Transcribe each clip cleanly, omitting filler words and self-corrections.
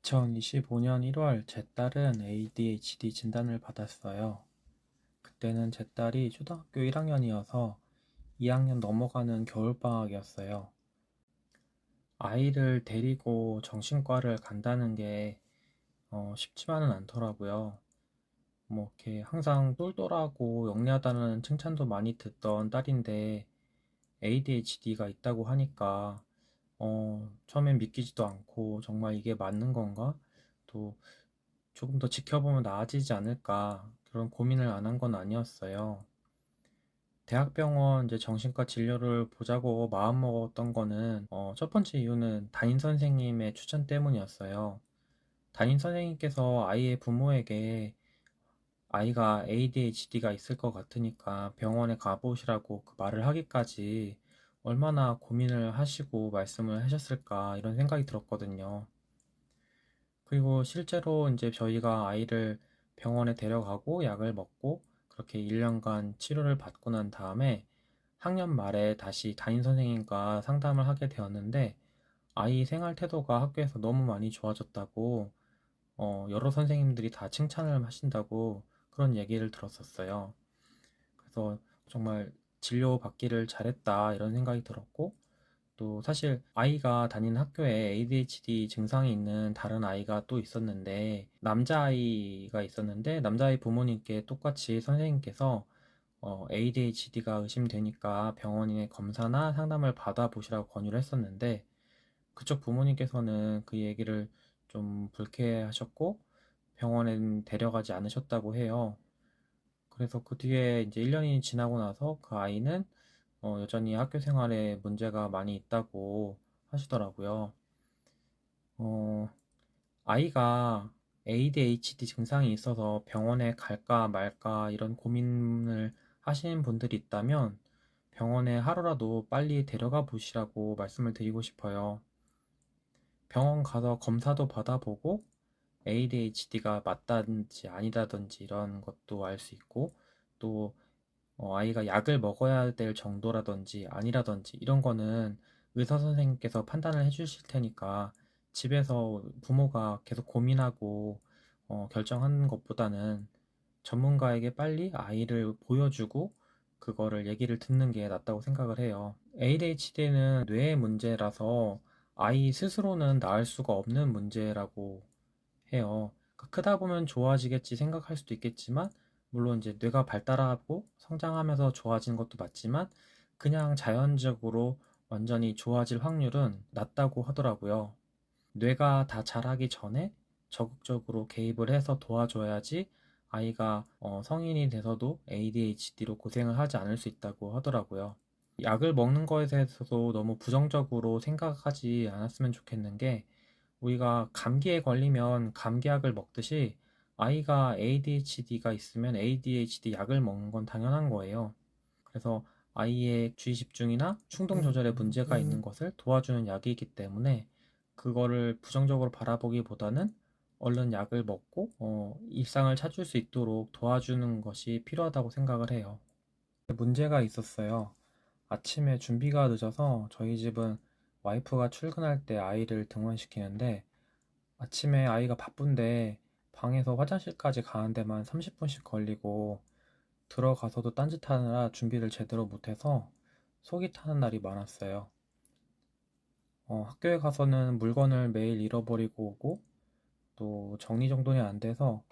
2025년 1월 제 딸은 ADHD 진단을 받았어요. 그때는 제 딸이 초등학교 1학년이어서 2학년 넘어가는 겨울방학이었어요. 아이를 데리고 정신과를 간다는 게 쉽지만은 않더라고요. 뭐 이렇게 항상 똘똘하고 영리하다는 칭찬도 많이 듣던 딸인데 ADHD가 있다고 하니까 처음엔 믿기지도 않고 정말 이게 맞는 건가? 또 조금 더 지켜보면 나아지지 않을까 그런 고민을 안 한 건 아니었어요. 대학병원 이제 정신과 진료를 보자고 마음먹었던 거는 첫 번째 이유는 담임 선생님의 추천 때문이었어요. 담임 선생님께서 아이의 부모에게 아이가 ADHD가 있을 것 같으니까 병원에 가보시라고 그 말을 하기까지 얼마나 고민을 하시고 말씀을 하셨을까 이런 생각이 들었거든요. 그리고 실제로 이제 저희가 아이를 병원에 데려가고 약을 먹고 그렇게 1년간 치료를 받고 난 다음에 학년 말에 다시 담임 선생님과 상담을 하게 되었는데 아이 생활 태도가 학교에서 너무 많이 좋아졌다고 여러 선생님들이 다 칭찬을 하신다고 그런 얘기를 들었었어요. 그래서 정말 진료 받기를 잘했다 이런 생각이 들었고 또 사실 아이가 다니는 학교에 ADHD 증상이 있는 다른 아이가 또 있었는데 남자아이가 있었는데 남자아이 부모님께 똑같이 선생님께서 ADHD가 의심되니까 병원의 검사나 상담을 받아보시라고 권유를 했었는데 그쪽 부모님께서는 그 얘기를 좀 불쾌하셨고 병원엔 데려가지 않으셨다고 해요. 그래서 그 뒤에 이제 1년이 지나고 나서 그 아이는 여전히 학교 생활에 문제가 많이 있다고 하시더라고요. 어, 아이가 ADHD 증상이 있어서 병원에 갈까 말까 이런 고민을 하시는 분들이 있다면 병원에 하루라도 빨리 데려가 보시라고 말씀을 드리고 싶어요. 병원 가서 검사도 받아보고 ADHD가 맞다든지 아니다든지 이런 것도 알 수 있고 또 아이가 약을 먹어야 될 정도라든지 아니라든지 이런 거는 의사 선생님께서 판단을 해주실 테니까 집에서 부모가 계속 고민하고 결정하는 것보다는 전문가에게 빨리 아이를 보여주고 그거를 얘기를 듣는 게 낫다고 생각을 해요. ADHD는 뇌의 문제라서 아이 스스로는 나을 수가 없는 문제라고 해요. 그러니까 크다 보면 좋아지겠지 생각할 수도 있겠지만, 물론 이제 뇌가 발달하고 성장하면서 좋아지는 것도 맞지만, 그냥 자연적으로 완전히 좋아질 확률은 낮다고 하더라고요. 뇌가 다 자라기 전에 적극적으로 개입을 해서 도와줘야지 아이가 성인이 돼서도 ADHD로 고생을 하지 않을 수 있다고 하더라고요. 약을 먹는 거에 대해서도 너무 부정적으로 생각하지 않았으면 좋겠는 게 우리가 감기에 걸리면 감기약을 먹듯이 아이가 ADHD가 있으면 ADHD 약을 먹는 건 당연한 거예요. 그래서 아이의 주의 집중이나 충동 조절에 문제가 있는 것을 도와주는 약이기 때문에 그거를 부정적으로 바라보기보다는 얼른 약을 먹고 일상을 찾을 수 있도록 도와주는 것이 필요하다고 생각을 해요. 문제가 있었어요. 아침에 준비가 늦어서 저희 집은 와이프가 출근할 때 아이를 등원시키는데 아침에 아이가 바쁜데 방에서 화장실까지 가는 데만 30분씩 걸리고 들어가서도 딴짓하느라 준비를 제대로 못해서 속이 타는 날이 많았어요. 학교에 가서는 물건을 매일 잃어버리고 오고 또 정리정돈이 안 돼서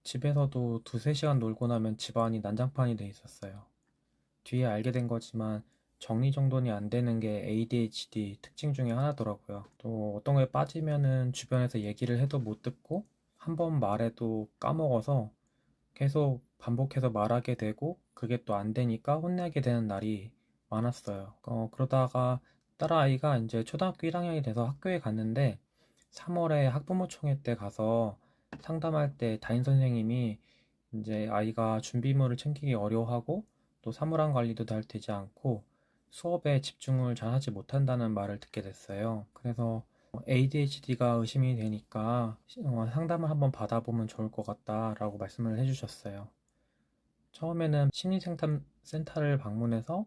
집에서도 두세 시간 놀고 나면 집안이 난장판이 돼 있었어요. 뒤에 알게 된 거지만 정리정돈이 안 되는 게 ADHD 특징 중에 하나더라고요. 또 어떤 거에 빠지면은 주변에서 얘기를 해도 못 듣고 한 번 말해도 까먹어서 계속 반복해서 말하게 되고 그게 또 안 되니까 혼내게 되는 날이 많았어요. 그러다가 딸아이가 이제 초등학교 1학년이 돼서 학교에 갔는데 3월에 학부모총회 때 가서 상담할 때 담임 선생님이 이제 아이가 준비물을 챙기기 어려워하고 또 사물함 관리도 잘 되지 않고 수업에 집중을 잘 하지 못한다는 말을 듣게 됐어요. 그래서 ADHD가 의심이 되니까 상담을 한번 받아보면 좋을 것 같다라고 말씀을 해주셨어요. 처음에는 심리상담센터를 방문해서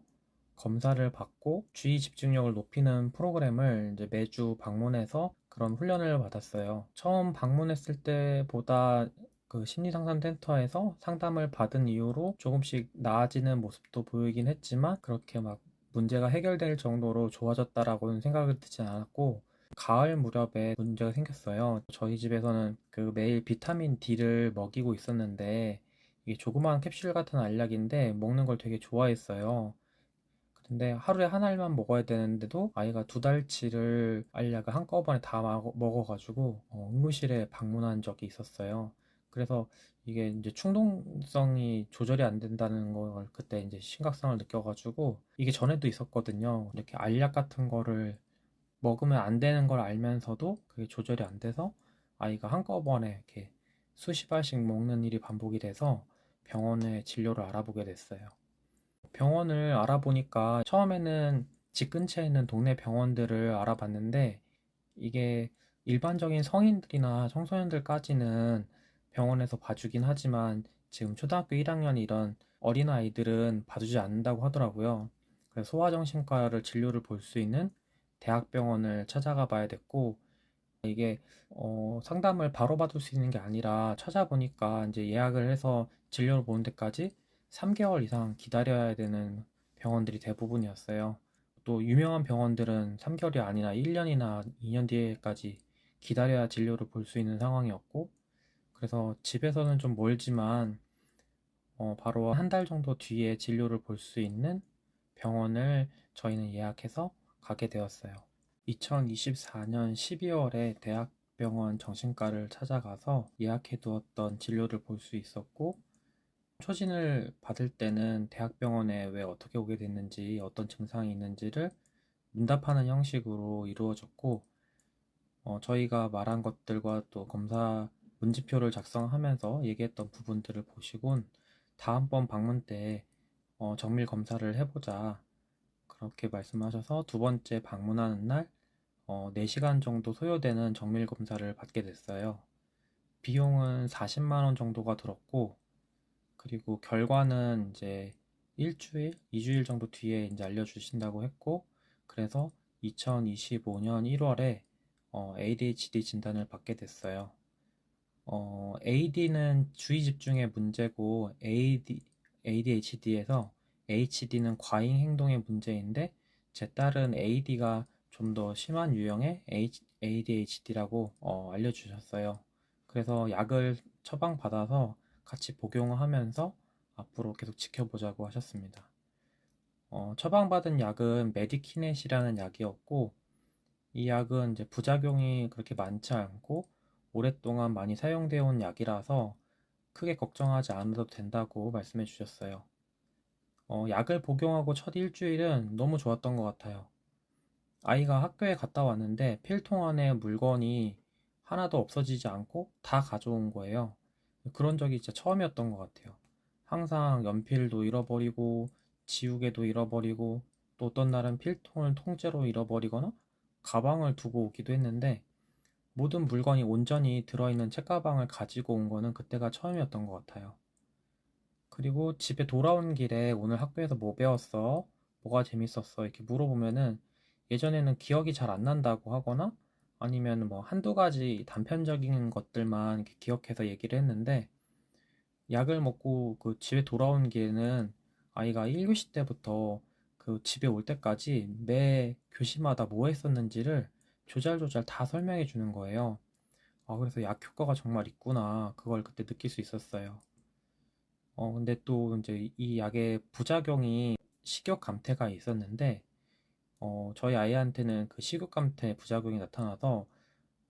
검사를 받고 주의 집중력을 높이는 프로그램을 이제 매주 방문해서 그런 훈련을 받았어요. 처음 방문했을 때보다 그 심리상담센터에서 상담을 받은 이후로 조금씩 나아지는 모습도 보이긴 했지만 그렇게 막 문제가 해결될 정도로 좋아졌다라고는 생각을 듣진 않았고, 가을 무렵에 문제가 생겼어요. 저희 집에서는 그 매일 비타민 D를 먹이고 있었는데 이게 조그마한 캡슐 같은 알약인데 먹는 걸 되게 좋아했어요. 근데 하루에 한 알만 먹어야 되는데도 아이가 두 달치를 알약을 한꺼번에 다 먹어가지고 응급실에 방문한 적이 있었어요. 그래서 이게 이제 충동성이 조절이 안 된다는 걸 그때 이제 심각성을 느껴가지고, 이게 전에도 있었거든요. 이렇게 알약 같은 거를 먹으면 안 되는 걸 알면서도 그게 조절이 안 돼서 아이가 한꺼번에 이렇게 수십 알씩 먹는 일이 반복이 돼서 병원에 진료를 알아보게 됐어요. 병원을 알아보니까 처음에는 집 근처에 있는 동네 병원들을 알아봤는데, 이게 일반적인 성인들이나 청소년들까지는 병원에서 봐주긴 하지만 지금 초등학교 1학년 이런 어린아이들은 봐주지 않는다고 하더라고요. 그래서 소아정신과를 진료를 볼 수 있는 대학병원을 찾아가 봐야 됐고, 이게 상담을 바로 받을 수 있는 게 아니라 찾아보니까 이제 예약을 해서 진료를 보는 데까지 3개월 이상 기다려야 되는 병원들이 대부분이었어요. 또 유명한 병원들은 3개월이 아니라 1년이나 2년 뒤에까지 기다려야 진료를 볼 수 있는 상황이었고, 그래서 집에서는 좀 멀지만 바로 한 달 정도 뒤에 진료를 볼 수 있는 병원을 저희는 예약해서 가게 되었어요. 2024년 12월에 대학병원 정신과를 찾아가서 예약해 두었던 진료를 볼 수 있었고, 초진을 받을 때는 대학병원에 왜 어떻게 오게 됐는지, 어떤 증상이 있는지를 문답하는 형식으로 이루어졌고, 저희가 말한 것들과 또 검사 문지표를 작성하면서 얘기했던 부분들을 보시곤 다음번 방문 때 정밀 검사를 해보자, 그렇게 말씀하셔서 두 번째 방문하는 날 4시간 정도 소요되는 정밀 검사를 받게 됐어요. 비용은 40만 원 정도가 들었고, 그리고 결과는 이제 일주일, 2주일 정도 뒤에 이제 알려주신다고 했고, 그래서 2025년 1월에 ADHD 진단을 받게 됐어요. AD는 주의 집중의 문제고, ADHD에서 HD는 과잉 행동의 문제인데, 제 딸은 AD가 좀 더 심한 유형의 ADHD라고 알려주셨어요. 그래서 약을 처방받아서 같이 복용하면서 앞으로 계속 지켜보자고 하셨습니다. 처방받은 약은 메디키넷이라는 약이었고, 이 약은 이제 부작용이 그렇게 많지 않고 오랫동안 많이 사용되어 온 약이라서 크게 걱정하지 않아도 된다고 말씀해 주셨어요. 약을 복용하고 첫 일주일은 너무 좋았던 것 같아요. 아이가 학교에 갔다 왔는데 필통 안에 물건이 하나도 없어지지 않고 다 가져온 거예요. 그런 적이 진짜 처음이었던 것 같아요. 항상 연필도 잃어버리고 지우개도 잃어버리고, 또 어떤 날은 필통을 통째로 잃어버리거나 가방을 두고 오기도 했는데, 모든 물건이 온전히 들어있는 책가방을 가지고 온 거는 그때가 처음이었던 것 같아요. 그리고 집에 돌아온 길에 오늘 학교에서 뭐 배웠어? 뭐가 재밌었어? 이렇게 물어보면은 예전에는 기억이 잘 안 난다고 하거나, 아니면 뭐 한두 가지 단편적인 것들만 이렇게 기억해서 얘기를 했는데, 약을 먹고 그 집에 돌아온 길에는 아이가 1교시 때부터 그 집에 올 때까지 매 교시마다 뭐 했었는지를 조잘조잘 다 설명해 주는 거예요. 그래서 약 효과가 정말 있구나, 그걸 그때 느낄 수 있었어요. 근데 또 이제 이 약의 부작용이 식욕 감퇴가 있었는데, 저희 아이한테는 그 식욕 감퇴 부작용이 나타나서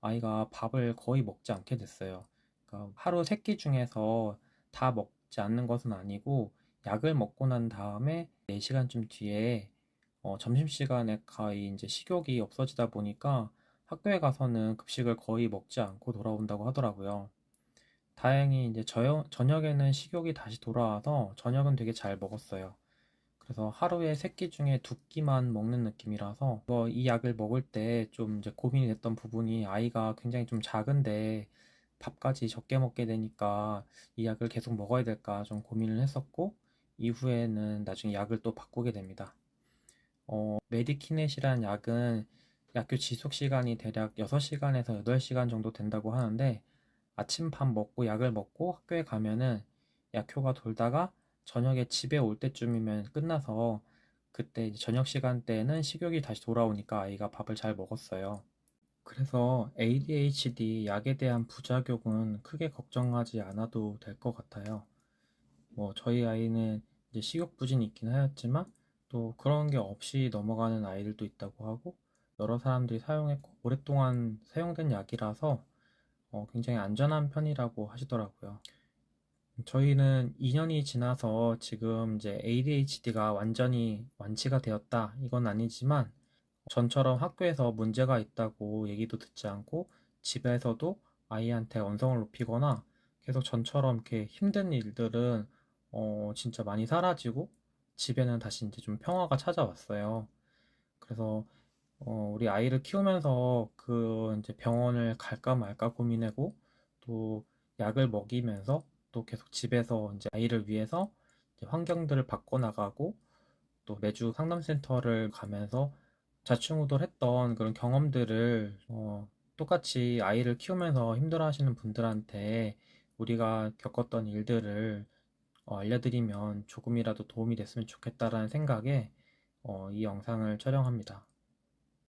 아이가 밥을 거의 먹지 않게 됐어요. 그러니까 하루 3끼 중에서 다 먹지 않는 것은 아니고, 약을 먹고 난 다음에 4시간쯤 뒤에 점심시간에 거의 이제 식욕이 없어지다 보니까 학교에 가서는 급식을 거의 먹지 않고 돌아온다고 하더라고요. 다행히 이제 저녁에는 식욕이 다시 돌아와서 저녁은 되게 잘 먹었어요. 그래서 하루에 3끼 중에 2끼만 먹는 느낌이라서, 이 약을 먹을 때 좀 이제 고민이 됐던 부분이, 아이가 굉장히 좀 작은데 밥까지 적게 먹게 되니까 이 약을 계속 먹어야 될까 좀 고민을 했었고, 이후에는 나중에 약을 또 바꾸게 됩니다. 메디키넷이라는 약은 약교 지속 시간이 대략 6시간에서 8시간 정도 된다고 하는데 아침 밥 먹고 약을 먹고 학교에 가면은 약효가 돌다가 저녁에 집에 올 때쯤이면 끝나서 그때 이제 저녁 시간대에는 식욕이 다시 돌아오니까 아이가 밥을 잘 먹었어요. 그래서 ADHD 약에 대한 부작용은 크게 걱정하지 않아도 될 것 같아요. 뭐 저희 아이는 이제 식욕 부진이 있긴 하였지만 또 그런 게 없이 넘어가는 아이들도 있다고 하고 여러 사람들이 사용했고 오랫동안 사용된 약이라서 굉장히 안전한 편이라고 하시더라고요. 저희는 2년이 지나서 지금 이제 ADHD가 완전히 완치가 되었다 이건 아니지만 전처럼 학교에서 문제가 있다고 얘기도 듣지 않고 집에서도 아이한테 언성을 높이거나 계속 전처럼 이렇게 힘든 일들은 진짜 많이 사라지고 집에는 다시 이제 좀 평화가 찾아왔어요. 그래서 우리 아이를 키우면서 그 이제 병원을 갈까 말까 고민하고 또 약을 먹이면서 또 계속 집에서 이제 아이를 위해서 이제 환경들을 바꿔나가고 또 매주 상담센터를 가면서 좌충우돌했던 그런 경험들을 똑같이 아이를 키우면서 힘들어하시는 분들한테 우리가 겪었던 일들을 알려드리면 조금이라도 도움이 됐으면 좋겠다라는 생각에 이 영상을 촬영합니다.